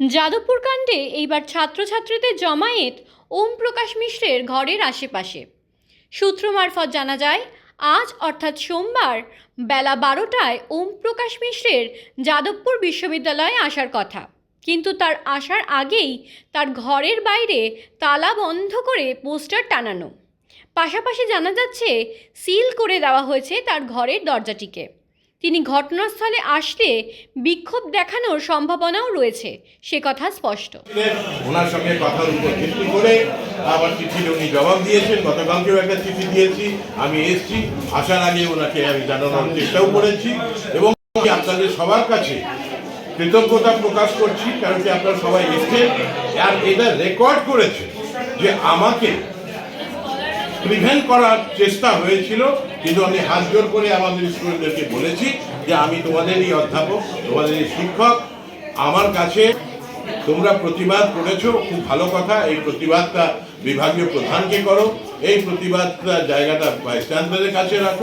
যাদবপুর কাণ্ডে এইবার ছাত্রছাত্রীদের জমায়েত ওম প্রকাশ মিশ্রের ঘরের আশেপাশে। সূত্র মারফত জানা যায়, আজ অর্থাৎ সোমবার বেলা 12টায় ওম প্রকাশ মিশ্রের যাদবপুর বিশ্ববিদ্যালয়ে আসার কথা, কিন্তু তার আসার আগেই তার ঘরের বাইরে তালা বন্ধ করে পোস্টার টানানো। পাশাপাশি জানা যাচ্ছে সিল করে দেওয়া হয়েছে তার ঘরের দরজাটিকে। তিনি ঘটনাস্থলে আসলে বিক্ষোভ দেখানোর সম্ভাবনাও রয়েছে, সে কথা স্পষ্ট। ওনার সঙ্গে কথার উপর ভিত্তি করে আমার চিঠির উনি জবাব দিয়েছেন। গতকালকেও একটা চিঠি দিয়েছি, আমি এসেছি, আসার আগে ওনাকে আমি জানানোর চেষ্টাও করেছি এবং আপনাদের সবার কাছে কৃতজ্ঞতা প্রকাশ করছি, কারণ কি আপনারা সবাই এসেছেন আর এটা রেকর্ড করেছে যে আমাকে প্রিভেন্ট করার চেষ্টা হয়েছিল, কিন্তু আমি হাত জোর করে আমাদের স্টুডেন্টদেরকে বলেছি যে আমি তোমাদেরই অধ্যাপক, তোমাদেরই শিক্ষক, আমার কাছে তোমরা প্রতিবাদ করেছো, খুব ভালো কথা। এই প্রতিবাদটা বিভাগীয় প্রধানকে করো, এই প্রতিবাদটা জায়গাটা ভাইস চ্যান্সেলরের কাছে রাখো।